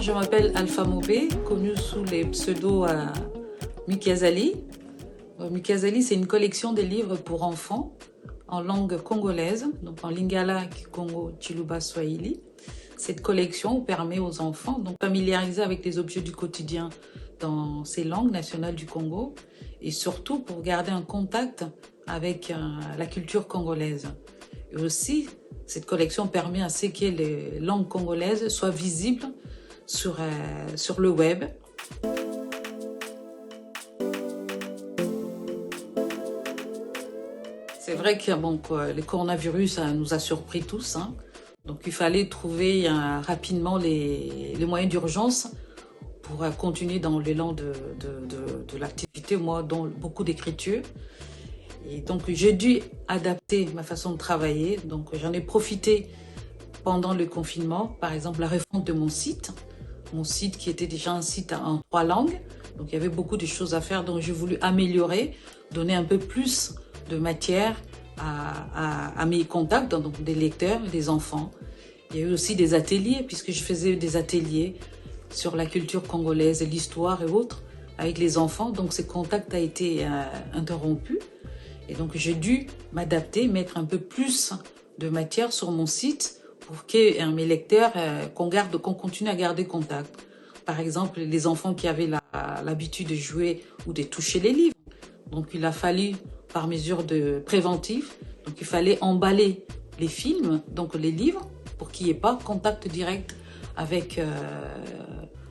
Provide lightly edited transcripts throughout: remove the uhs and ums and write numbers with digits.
je m'appelle Alpha Mobé, connue sous les pseudos Mikazali. Mikazali, c'est une collection de livres pour enfants en langue congolaise, donc en Lingala, Congo, Chiluba, Swahili. Cette collection permet aux enfants de familiariser avec les objets du quotidien dans ces langues nationales du Congo et surtout pour garder un contact avec la culture congolaise. Et aussi, cette collection permet à ce que les langues congolaises soient visibles sur le web. C'est vrai que le coronavirus nous a surpris tous, hein. Donc il fallait trouver rapidement les moyens d'urgence pour continuer dans l'élan de l'activité, moi, dans beaucoup d'écriture. Et donc j'ai dû adapter ma façon de travailler. Donc j'en ai profité pendant le confinement, par exemple la refonte de mon site qui était déjà un site en 3 langues. Donc il y avait beaucoup de choses à faire, donc j'ai voulu améliorer, donner un peu plus de matière à mes contacts, donc des lecteurs, des enfants. Il y a eu aussi des ateliers, puisque je faisais des ateliers sur la culture congolaise, l'histoire et autres, avec les enfants. Donc ce contact a été interrompu. Et donc j'ai dû m'adapter, mettre un peu plus de matière sur mon site pour que mes lecteurs, qu'on continue à garder contact. Par exemple, les enfants qui avaient l'habitude de jouer ou de toucher les livres. Donc il a fallu, par mesure de préventif, donc il fallait emballer les films, donc les livres, pour qu'il n'y ait pas contact direct avec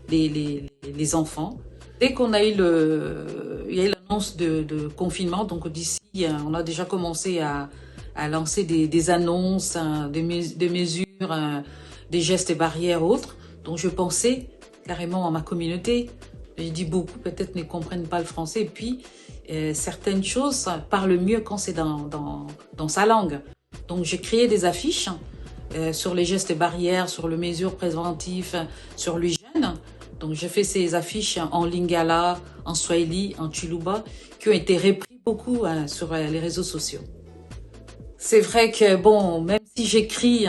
les enfants. Dès qu'on a eu l'annonce de confinement, donc d'ici, on a déjà commencé à lancer des annonces, des mesures, des gestes et barrières autres. Donc je pensais carrément à ma communauté. Je dis beaucoup peut-être ne comprennent pas le français. Et puis certaines choses parlent mieux quand c'est dans sa langue. Donc j'ai créé des affiches sur les gestes et barrières, sur les mesures préventives, sur l'hygiène. Donc j'ai fait ces affiches en Lingala, en Swahili, en Chiluba, qui ont été repris beaucoup sur les réseaux sociaux. C'est vrai que même si j'écris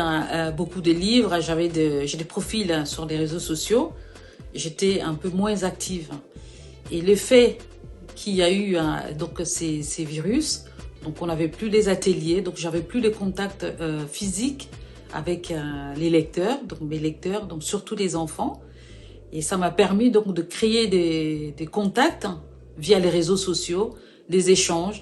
beaucoup de livres, j'ai des profils sur les réseaux sociaux, j'étais un peu moins active. Et le fait qu'il y a eu donc ces virus, donc on n'avait plus les ateliers, donc j'avais plus les contacts physiques avec les lecteurs, donc mes lecteurs, donc surtout les enfants. Et ça m'a permis donc de créer des contacts via les réseaux sociaux, des échanges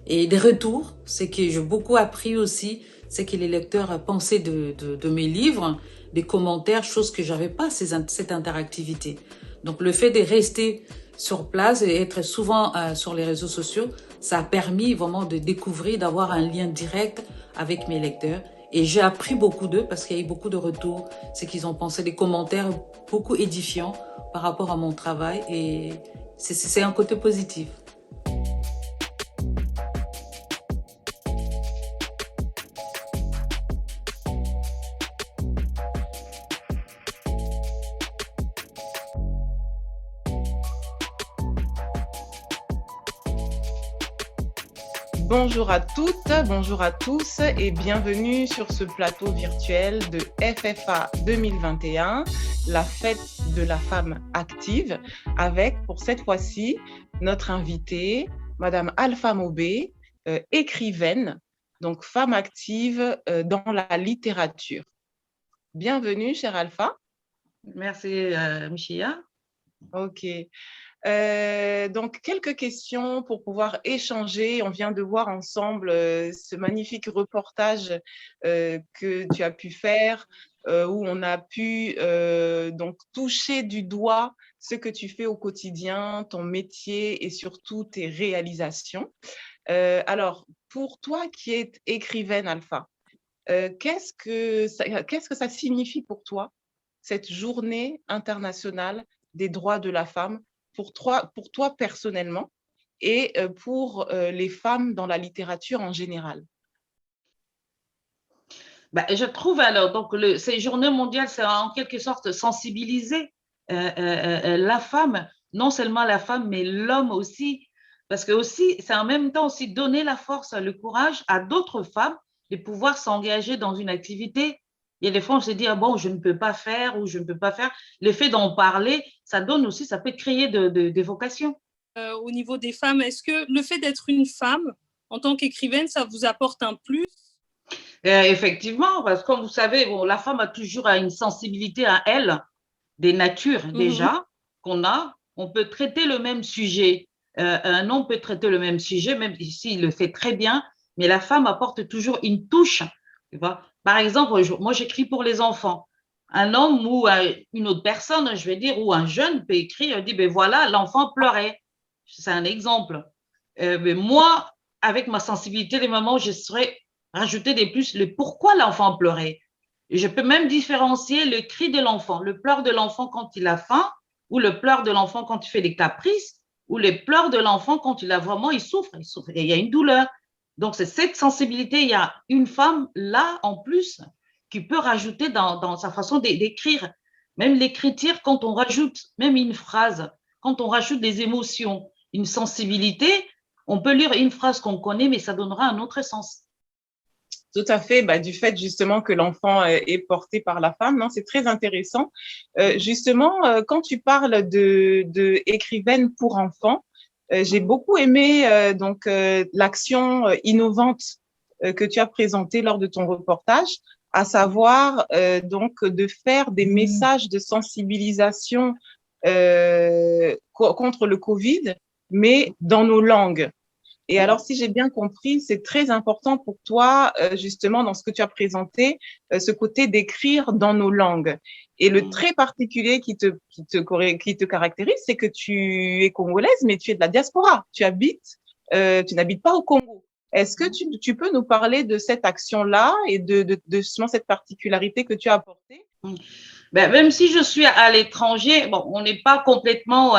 et des retours. C'est que j'ai beaucoup appris aussi, c'est que les lecteurs pensaient de mes livres, des commentaires, chose que j'avais pas, cette interactivité. Donc le fait de rester sur place et être souvent sur les réseaux sociaux, ça a permis vraiment de découvrir, d'avoir un lien direct avec mes lecteurs. Et j'ai appris beaucoup d'eux parce qu'il y a eu beaucoup de retours. C'est qu'ils ont pensé des commentaires beaucoup édifiants par rapport à mon travail. Et c'est un côté positif. Bonjour à toutes, bonjour à tous et bienvenue sur ce plateau virtuel de FFA 2021, la fête de la femme active, avec pour cette fois-ci notre invitée, Madame Alpha Mobé, écrivaine, donc femme active dans la littérature. Bienvenue, chère Alpha. Merci, Michia. Ok. Donc, quelques questions pour pouvoir échanger. On vient de voir ensemble ce magnifique reportage que tu as pu faire, où on a pu donc toucher du doigt ce que tu fais au quotidien, ton métier et surtout tes réalisations. Alors, pour toi qui es écrivaine, Alpha, qu'est-ce que ça signifie pour toi, cette journée internationale des droits de la femme, pour toi personnellement et pour les femmes dans la littérature en général? Je trouve alors, donc ces journées mondiales, c'est en quelque sorte sensibiliser la femme, non seulement la femme, mais l'homme aussi, parce que aussi, c'est en même temps aussi donner la force, le courage à d'autres femmes de pouvoir s'engager dans une activité Et des fois, on se dit, ah bon, je ne peux pas faire ou je ne peux pas faire. Le fait d'en parler, ça donne aussi, ça peut créer des vocations. Au niveau des femmes, est-ce que le fait d'être une femme en tant qu'écrivaine, ça vous apporte un plus? Effectivement, parce que comme vous savez, bon, la femme a toujours une sensibilité à elle, des natures déjà qu'on a. On peut traiter le même sujet. Un homme peut traiter le même sujet, même s'il le fait très bien, mais la femme apporte toujours une touche. Tu vois? Par exemple, moi, j'écris pour les enfants. Un homme ou une autre personne, je vais dire, ou un jeune peut écrire, dit, ben voilà, l'enfant pleurait. C'est un exemple. Mais moi, avec ma sensibilité, les moments, je serais rajouter des plus le pourquoi l'enfant pleurait. Et je peux même différencier le cri de l'enfant, le pleur de l'enfant quand il a faim, ou le pleur de l'enfant quand il fait des caprices, ou les pleurs de l'enfant quand il a vraiment, il souffre, il y a une douleur. Donc, c'est cette sensibilité. Il y a une femme là, en plus, qui peut rajouter dans sa façon d'écrire. Même l'écriture, quand on rajoute même une phrase, quand on rajoute des émotions, une sensibilité, on peut lire une phrase qu'on connaît, mais ça donnera un autre sens. Tout à fait, bah, du fait justement que l'enfant est porté par la femme, non, c'est très intéressant. Justement, quand tu parles de écrivaine pour enfants, j'ai beaucoup aimé l'action innovante que tu as présentée lors de ton reportage, à savoir donc de faire des messages de sensibilisation contre le Covid, mais dans nos langues. Et alors, si j'ai bien compris, c'est très important pour toi, justement, dans ce que tu as présenté, ce côté d'écrire dans nos langues. Et le trait particulier qui te caractérise, c'est que tu es congolaise, mais tu es de la diaspora. Tu n'habites pas au Congo. Est-ce que tu peux nous parler de cette action-là et de justement cette particularité que tu as apportée? Ben, même si je suis à l'étranger, bon, on n'est pas complètement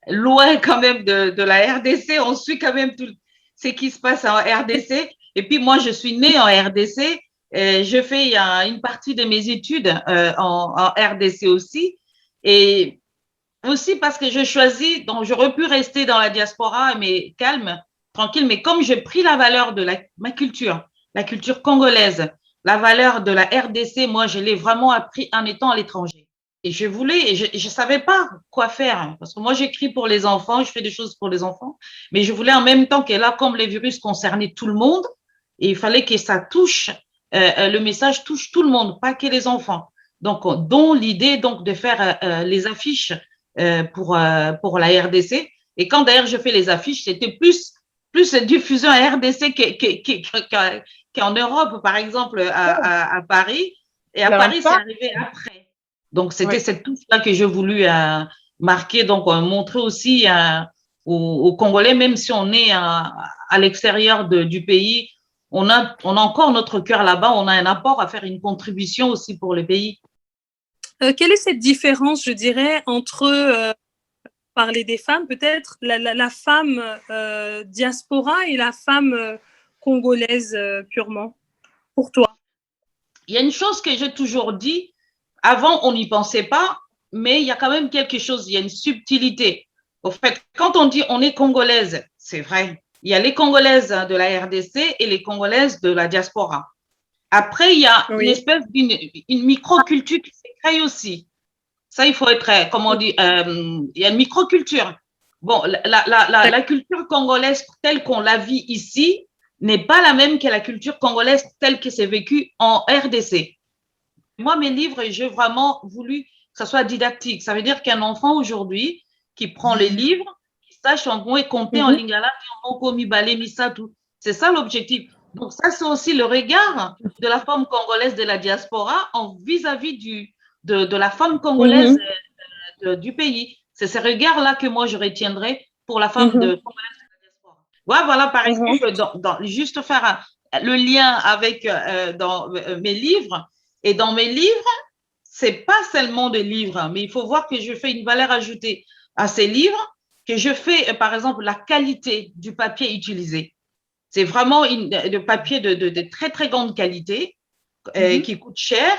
loin quand même de la RDC. On suit quand même tout ce qui se passe en RDC. Et puis moi, je suis née en RDC. Je fais une partie de mes études en RDC aussi. Et aussi parce que je choisis, donc j'aurais pu rester dans la diaspora, mais calme, tranquille. Mais comme j'ai pris la valeur de ma culture, la culture congolaise, la valeur de la RDC, moi, je l'ai vraiment appris en étant à l'étranger. Et je voulais, et je savais pas quoi faire, parce que moi, j'écris pour les enfants, je fais des choses pour les enfants, mais je voulais en même temps que là, comme les virus concernaient tout le monde, et il fallait que ça touche, le message touche tout le monde, pas que les enfants. Donc, dont l'idée donc de faire les affiches pour la RDC. Et quand d'ailleurs je fais les affiches, c'était plus diffusion à RDC qu'en Europe, par exemple, à Paris. Et à Paris, c'est arrivé après. Donc, c'était cette touche-là que j'ai voulu marquer, donc montrer aussi aux Congolais, même si on est à l'extérieur du pays, on a encore notre cœur là-bas, on a un apport à faire, une contribution aussi pour le pays. Quelle est cette différence, je dirais, entre parler des femmes, peut-être la femme diaspora et la femme congolaise purement, pour toi? Il y a une chose que j'ai toujours dit, avant on n'y pensait pas, mais il y a quand même quelque chose, il y a une subtilité. Au fait, quand on dit on est congolaise, c'est vrai, il y a les Congolaises de la RDC et les Congolaises de la diaspora. Après, il y a une espèce d'une microculture qui s'est créée aussi. Ça, il faut être, comment on dit, il y a une microculture. Bon, la culture congolaise telle qu'on la vit ici n'est pas la même que la culture congolaise telle que c'est vécu en RDC. Moi, mes livres, j'ai vraiment voulu que ça soit didactique. Ça veut dire qu'un enfant aujourd'hui qui prend les livres, qui sache en gros et compter en lingala, en moko, mibale, misatu. C'est ça l'objectif. Donc, ça, c'est aussi le regard de la femme congolaise de la diaspora en vis-à-vis de la femme congolaise du pays. C'est ce regard-là que moi, je retiendrai pour la femme congolaise de la diaspora. Ouais, voilà, par exemple, juste faire le lien avec dans mes livres. Et dans mes livres, c'est pas seulement des livres, mais il faut voir que je fais une valeur ajoutée à ces livres, que je fais, par exemple, la qualité du papier utilisé. C'est vraiment de papier de très, très grande qualité qui coûte cher.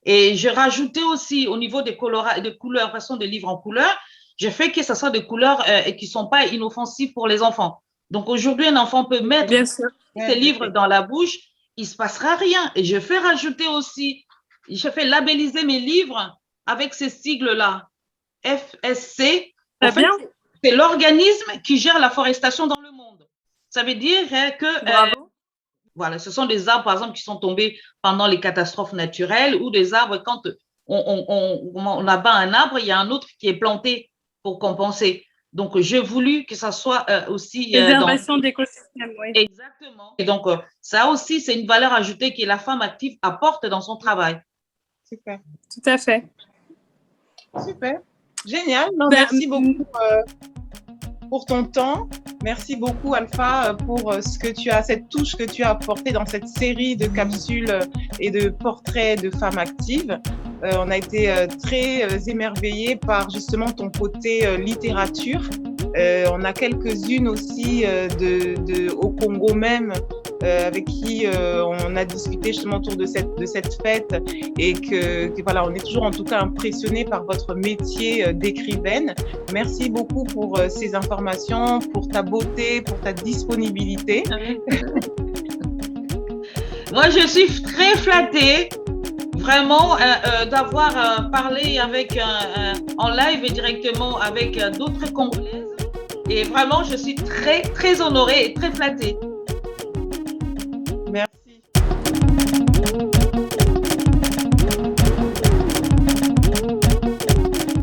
Et je rajoutais aussi au niveau des couleurs, façon de livre en couleur, je fais que ce soit des couleurs qui ne sont pas inoffensives pour les enfants. Donc aujourd'hui, un enfant peut mettre ces livres dans la bouche, il ne se passera rien. Et je fais rajouter aussi je fais labelliser mes livres avec ces sigles-là. FSC. En fait, c'est l'organisme qui gère la forestation dans le monde. Ça veut dire que voilà, ce sont des arbres, par exemple, qui sont tombés pendant les catastrophes naturelles ou des arbres, quand on abat un arbre, il y a un autre qui est planté pour compenser. Donc, j'ai voulu que ça soit aussi… Préservation d'écosystèmes, oui. Exactement. Et donc, ça aussi, c'est une valeur ajoutée que la femme active apporte dans son travail. Super. Tout à fait. Super. Génial. Non, merci beaucoup pour ton temps. Merci beaucoup, Alpha, pour cette touche que tu as apportée dans cette série de capsules et de portraits de femmes actives. On a été très émerveillés par justement ton côté littérature. On a quelques-unes aussi au Congo même, avec qui on a discuté justement autour de cette fête et que voilà, on est toujours en tout cas impressionnés par votre métier d'écrivaine. Merci beaucoup pour ces informations, pour ta beauté, pour ta disponibilité. Moi, je suis très flattée vraiment d'avoir parlé en live et directement avec d'autres Congolaises. Et vraiment, je suis très, très honorée et très flattée.